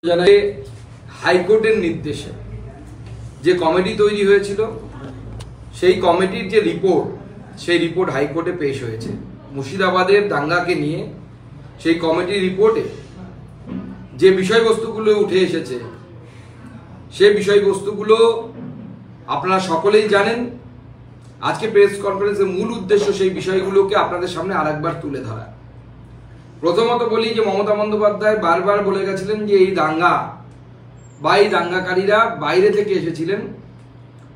জানাই হাইকোর্টের নির্দেশে যে কমিটি তৈরি হয়েছিল সেই কমিটির যে রিপোর্ট সেই রিপোর্ট হাইকোর্টে পেশ হয়েছে মুর্শিদাবাদের দাঙ্গাকে নিয়ে। সেই কমিটির রিপোর্টে যে বিষয়বস্তুগুলো উঠে এসেছে সেই বিষয়বস্তুগুলো আপনারা সকলেই জানেন। আজকে প্রেস কনফারেন্সের মূল উদ্দেশ্য সেই বিষয়গুলোকে আপনাদের সামনে আরেকবার তুলে ধরা। প্রথমত বলি যে মমতা বন্দ্যোপাধ্যায় বারবার বলে গেছিলেন যে এই দাঙ্গা বা এই দাঙ্গাকারীরা বাইরে থেকে এসেছিলেন।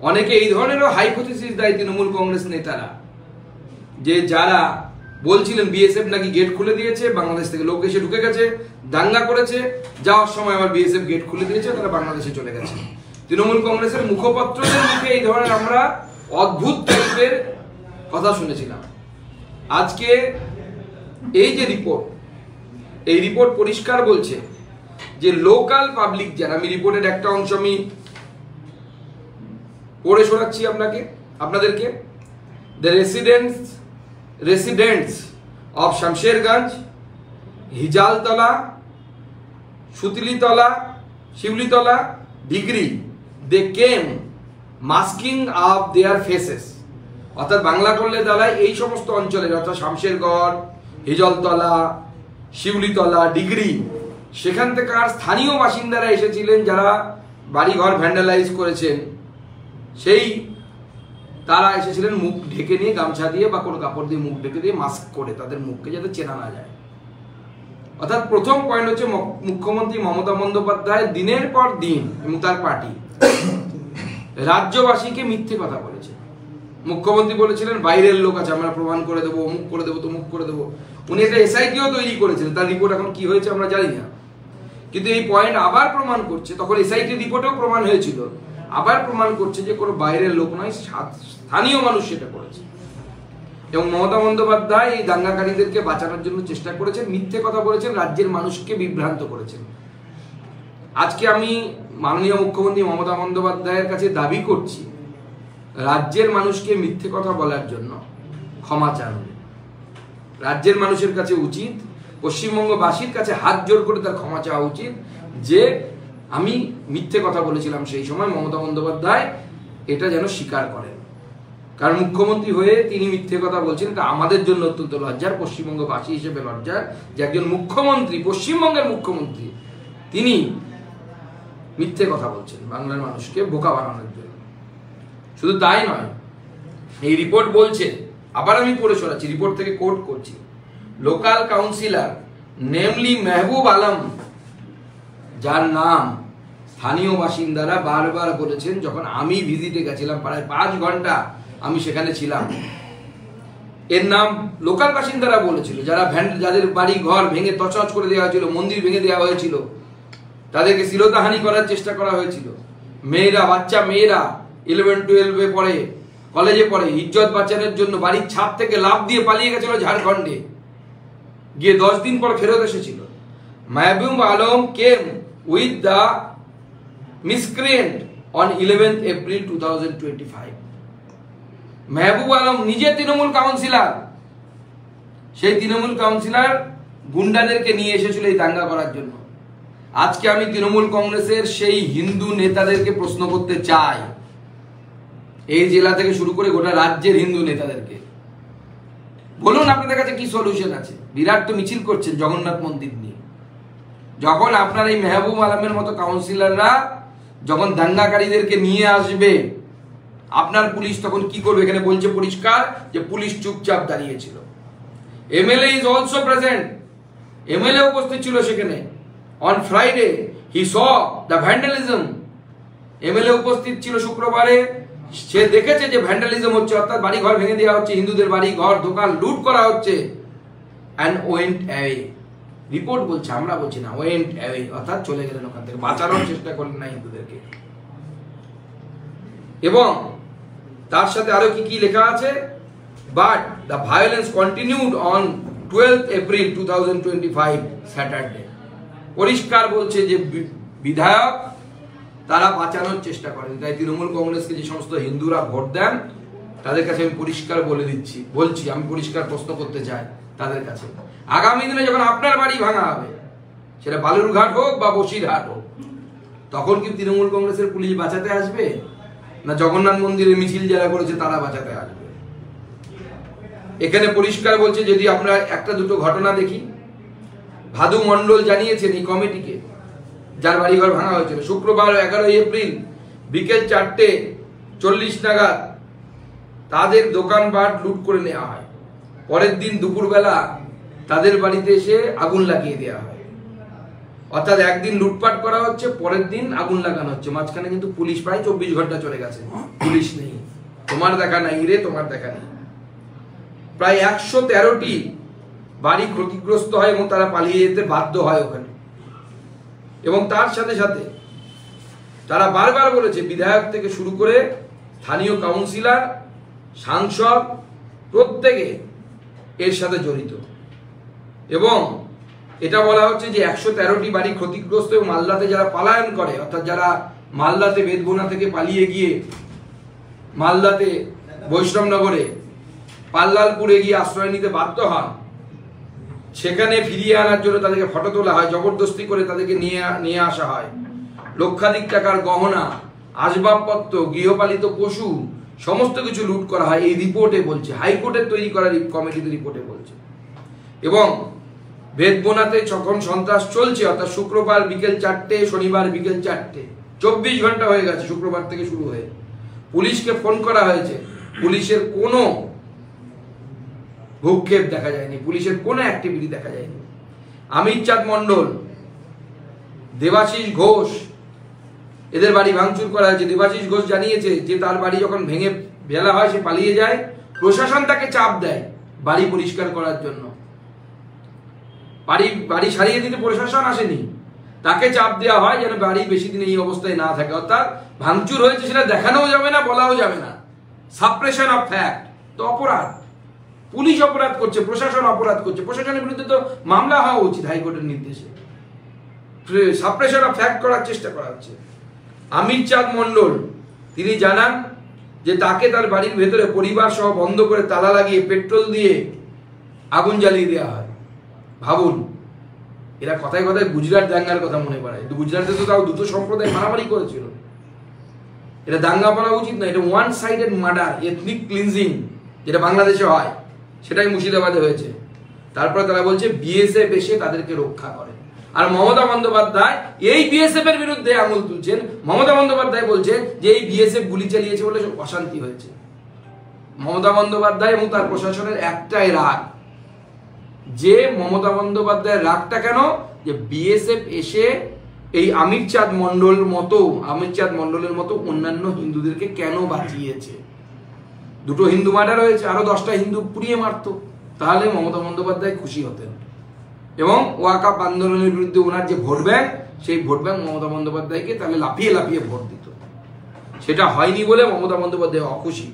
অনেকে এই ধরনেরও হাইপোথিসিস দেয় তৃণমূল কংগ্রেস নেতারা, যে যারা বলছিলেন বিএসএফ নাকি গেট খুলে দিয়েছে, বাংলাদেশ থেকে লোক এসে ঢুকে গেছে, দাঙ্গা করেছে, যাওয়ার সময় আবার বিএসএফ গেট খুলে দিয়েছে, তারা বাংলাদেশে চলে গেছে। তৃণমূল কংগ্রেসের মুখপাত্রদের মুখে এই ধরনের আমরা অদ্ভুত টাইপের কথা শুনেছিলাম। আজকে এই যে রিপোর্ট, এই রিপোর্ট পরিষ্কার বলছে যে লোকাল পাবলিক যারা, আমি রিপোর্টের একটা অংশ আমি পড়ে শোনাচ্ছি আপনাদেরকে। The residents of Shamsherganj, Hijaltala, Sutilitala, Shivlitala, Digri, they came masking of their faces। অর্থাৎ বাংলা করলে দাঁড়ায় এই সমস্ত অঞ্চলের, অর্থাৎ শামশেরগঞ্জ, হিজলতলা, শিউলিতলা, ডিগ্রি, সেখান থেকে আর স্থানীয় বাসিন্দারা এসেছিলেন যারা বাড়িঘর ভ্যান্ডালাইজ করেছেন। সেই তারা এসেছিলেন মুখ ঢেকে নিয়ে, গামছা দিয়ে বা কোনো কাপড় দিয়ে মুখ ঢেকে দিয়ে, মাস্ক করে তাদের মুখকে যাতে চেনা না যায়। অর্থাৎ প্রথম পয়েন্ট হচ্ছে মুখ্যমন্ত্রী মমতা বন্দ্যোপাধ্যায় দিনের পর দিন এবং তার পার্টি রাজ্যবাসীকে মিথ্যে কথা বলেছে। মুখ্যমন্ত্রী বলেছিলেন বাইরের লোক আছে, আমরা প্রমাণ করে দেবো, অমুক করে দেবো, তমুক করে দেবো। উনি একটা এসআইটিও তৈরি করেছিলেন, তার রিপোর্ট এখন কি হয়েছে আমরা জানি না। কিন্তু এই পয়েন্ট আবার প্রমাণ করছে, তখন এসআইটি রিপোর্টেও প্রমাণ হয়েছিল, আবার প্রমাণ করছে যে কোনো বাইরের লোক নয়, স্থানীয় মানুষ সেটা করেছে। এবং মমতা বন্দ্যোপাধ্যায় এই দাঙ্গাকারীদেরকে বাঁচানোর জন্য চেষ্টা করেছেন, মিথ্যে কথা বলেছেন, রাজ্যের মানুষকে বিভ্রান্ত করেছেন। আজকে আমি মাননীয় মুখ্যমন্ত্রী মমতা বন্দ্যোপাধ্যায়ের কাছে দাবি করছি, রাজ্যের মানুষকে মিথ্যে কথা বলার জন্য ক্ষমা চান। রাজ্যের মানুষের কাছে উচিত, পশ্চিমবঙ্গবাসীর কাছে হাত জোর করে তার ক্ষমা চাওয়া উচিত যে আমি মিথ্যে কথা বলেছিলাম সেই সময়। মমতা বন্দ্যোপাধ্যায় এটা যেন স্বীকার করেন, কারণ মুখ্যমন্ত্রী হয়ে তিনি মিথ্যে কথা বলছেন। এটা আমাদের জন্য অত্যন্ত লজ্জার, পশ্চিমবঙ্গবাসী হিসেবে লজ্জার যে একজন মুখ্যমন্ত্রী, পশ্চিমবঙ্গের মুখ্যমন্ত্রী, তিনি মিথ্যে কথা বলছেন বাংলার মানুষকে বোকা বানানোর জন্য। শুধু তাই নয়, এই রিপোর্ট বলছে, আবার আমি পড়ে শোনাচ্ছি, রিপোর্ট থেকে কোট করছি, local councillor namely Mehboob Alam, যার নাম স্থানীয় বাসিন্দারা বারবার বলেছেন, যখন আমি ভিজিটে গেছিলাম প্রায় 5 ঘন্টা আমি সেখানে ছিলাম, এর নাম লোকাল বাসিন্দারা বলেছিল, যাদের বাড়ি ঘর ভেঙে তছনছ করে দেওয়া হয়েছিল, মন্দির ভেঙে দেওয়া হয়েছিল, তাদেরকে শ্লীলতাহানি করার চেষ্টা করা হয়েছিল। মেয়েরা, বাচ্চা মেয়েরা 11-12 পড়ে, কলেজে পড়ে, ইজ্জত বাঁচানোর জন্য বাড়ির ছাদ থেকে লাফ দিয়ে পালিয়ে গেছিল ঝাড়খণ্ডে, গিয়ে 10 দিন পর ফেরত এসেছিল। মেহবুব আলম কেম with the miscreant on 11th April 2025। Mehboob Alam নিজে তৃণমূল কাউন্সিলর, সেই তৃণমূল কাউন্সিলর গুন্ডাদেরকে নিয়ে এসেছিল এই দাঙ্গা করার জন্য। আজকে আমি তৃণমূল কংগ্রেসের সেই হিন্দু নেতাদেরকে প্রশ্ন করতে চাই, এই জেলা থেকে শুরু করে গোটা রাজ্যের হিন্দু নেতাদেরকে, বলুন আপনাদের কাছে কি সলিউশন আছে? বিরাট তো মিছিল করছেন জগন্নাথ মন্দির নিয়ে। যখন আপনার এই মেহবুব আলমের মতো কাউন্সিলররা যখন দাঙ্গাকারীদেরকে নিয়ে আসবে, আপনার পুলিশ তখন কি করবে? এখানে বলছে পরিষ্কার যে পুলিশ চুপচাপ দাঁড়িয়েছিল। MLA is also present, MLA উপস্থিত ছিল সেখানে। On Friday he saw the vandalism, MLA উপস্থিত ছিল শুক্রবারে, সে দেখেছে যে ভ্যান্ডালিজম হচ্ছে, অর্থাৎ বাড়ি ঘর ভেঙে দেওয়া হচ্ছে, হিন্দুদের বাড়ি ঘর দোকান লুট করা হচ্ছে। অ্যান্ড ওয়েন্ট অ্যাওয়ে, রিপোর্ট বলছে, আমরা বলছি না, ওয়েন্ট অ্যাওয়ে, অর্থাৎ চলে গেলেন ওখান থেকে, বাঁচানোর চেষ্টা করলেন না হিন্দুদেরকে। এবং তার সাথে আরো কি কি লেখা আছে, but the violence continued on 12th April 2025 Saturday. পরিষ্কার বলছে যে বিধায়ক তারা বাঁচানোর চেষ্টা করেন। তাই তৃণমূল কংগ্রেসকে যে সমস্ত হিন্দুরা ভোট দেন তাদের কাছে আমি পরিষ্কার বলছি, আমি পরিষ্কার প্রশ্ন করতে চাই তাদের কাছে, আগামী দিনে যখন আপনার বাড়ি ভাঙা হবে, সেটা বালুরঘাট হোক বা বসিরহাট হোক, তখন কি তৃণমূল কংগ্রেসের পুলিশ বাঁচাতে আসবে, না জগন্নাথ মন্দিরে মিছিল যারা করেছে তারা বাঁচাতে আসবে? এখানে পরিষ্কার বলছে, যদি আমরা একটা দুটো ঘটনা দেখি, ভাদু মণ্ডল জানিয়েছেন এই কমিটিকে যার বাড়িঘর ভাঙা হয়েছিল, শুক্রবার 11 এপ্রিল বিকেল 4:40 নাগাদ তাদের দোকানপাট লুট করে নেওয়া হয়। পরের দিন দুপুরবেলা তাদের বাড়িতে এসে আগুন লাগিয়ে দেওয়া হয়। অর্থাৎ একদিন লুটপাট করা হচ্ছে, পরের দিন আগুন লাগানো হচ্ছে, মাঝখানে কিন্তু পুলিশ প্রায় 24 ঘন্টা চলে গেছে, পুলিশ নেই, তোমার দেখা নাই রে, তোমার দেখা নেই। প্রায় 113টি বাড়ি ক্ষতিগ্রস্ত হয় এবং তারা পালিয়ে যেতে বাধ্য হয় ওখানে। এবং তার সাথে সাথে তারা বারবার বলেছে, বিধায়ক থেকে শুরু করে স্থানীয় কাউন্সিলর, সাংসদ প্রত্যেকে এর সাথে জড়িত। এবং এটা বলা হচ্ছে যে 113টি বাড়ি ক্ষতিগ্রস্ত এবং মালদাতে যারা পলায়ন করে, অর্থাৎ যারা মালদাতে বেদবোনা থেকে পালিয়ে গিয়ে মালদাতে বৈষ্ণবনগরে পাল্লালপুরে গিয়ে আশ্রয় নিতে বাধ্য হন, সেখানে ফিরিয়ে আনার জন্য তাদেরকে ফটো তোলা হয়, জবরদস্তি করে তাদেরকে নিয়ে আসা হয়। লক্ষাধিক টাকার গহনা, আসবাবপত্র, গৃহপালিত পশু সমস্ত কিছু লুট করা হয়, এই রিপোর্টে বলছে, হাইকোর্টের তৈরি করা কমিটির রিপোর্টে বলছে। এবং বেদবোনাতে যখন সন্ত্রাস চলছে, অর্থাৎ শুক্রবার বিকেল 4টে, শনিবার বিকেল 4টে, 24 ঘন্টা হয়ে গেছে শুক্রবার থেকে শুরু হয়ে, পুলিশকে ফোন করা হয়েছে, পুলিশের কোনো ভূক্ষেপ দেখা যায়নি, পুলিশের কোনো অ্যাক্টিভিটি দেখা যায়নি। অমিত চাঁদ মণ্ডল, দেবাশিস ঘোষ, এদের বাড়ি ভাঙচুর করা হয়েছে। দেবাশিস ঘোষ জানিয়েছে যে তার বাড়ি যখন ভেঙে ফেলা হয় সে পালিয়ে যায়, প্রশাসন তাকে চাপ দেয় বাড়ি পরিষ্কার করার জন্য, বাড়ি সারিয়ে দিতে প্রশাসন আসেনি, তাকে চাপ দেওয়া হয় যেন বাড়ি বেশি দিন এই অবস্থায় না থাকে। অর্থাৎ ভাঙচুর হয়েছে সেটা দেখানোও যাবে না, বলাও যাবে না, সাপ্রেশন অফ ফ্যাক্ট। তো অপরাধ, পুলিশ অপরাধ করছে, প্রশাসন অপরাধ করছে, প্রশাসনের বিরুদ্ধে তো মামলা হওয়া উচিত হাইকোর্টের নির্দেশে। সাপ্রেশন অফ ফ্যাক্ট করার চেষ্টা করা হচ্ছে। অমিত চাঁদ মণ্ডল তিনি জানান যে তাকে তার বাড়ির ভেতরে পরিবার সহ বন্ধ করে তালা লাগিয়ে পেট্রোল দিয়ে আগুন জ্বালিয়ে দেওয়া হয়। ভাবুন, এরা কথায় কথায় গুজরাট দাঙ্গার কথা মনে পড়ায়। গুজরাটে তো তাও দুটো সম্প্রদায় মারামারি করেছিল। এটা দাঙ্গা বলা উচিত না, এটা one sided murder, ethnic cleansing যেটা বাংলাদেশে হয় সেটাই মুর্শিদাবাদে হয়েছে। তারপরে তারা বলছে বিএসএফ এসে তাদেরকে রক্ষা করে। আর মমতা বন্দ্যোপাধ্যায় এই বিএসএফ এর বিরুদ্ধে আঙুল তুলছেন। মমতা বন্দ্যোপাধ্যায় বলছেন যে এই বিএসএফ গুলি চালিয়েছে বলে অশান্তি হয়েছে। মমতা বন্দ্যোপাধ্যায় এবং তার প্রশাসনের একটাই রাগ, যে মমতা বন্দ্যোপাধ্যায়ের রাগটা কেন, যে বিএসএফ এসে এই অমিত চাঁদ মণ্ডলের মতো অন্যান্য হিন্দুদেরকে কেন বাঁচিয়েছে। দুটো হিন্দু মার্ডার হয়েছে, আরো 10টা হিন্দু পুড়িয়ে মারতো, তাহলে মমতা বন্দ্যোপাধ্যায় খুশি হতেন। এবং ওয়াকাফ আন্দোলনের বিরুদ্ধে ওনার যে ভোট ব্যাংক, সেই ভোট ব্যাংক মমতা বন্দ্যোপাধ্যায়কে তাহলে লাফিয়ে লাফিয়ে ভোট দিত। সেটা হয়নি বলে মমতা বন্দ্যোপাধ্যায় অখুশি।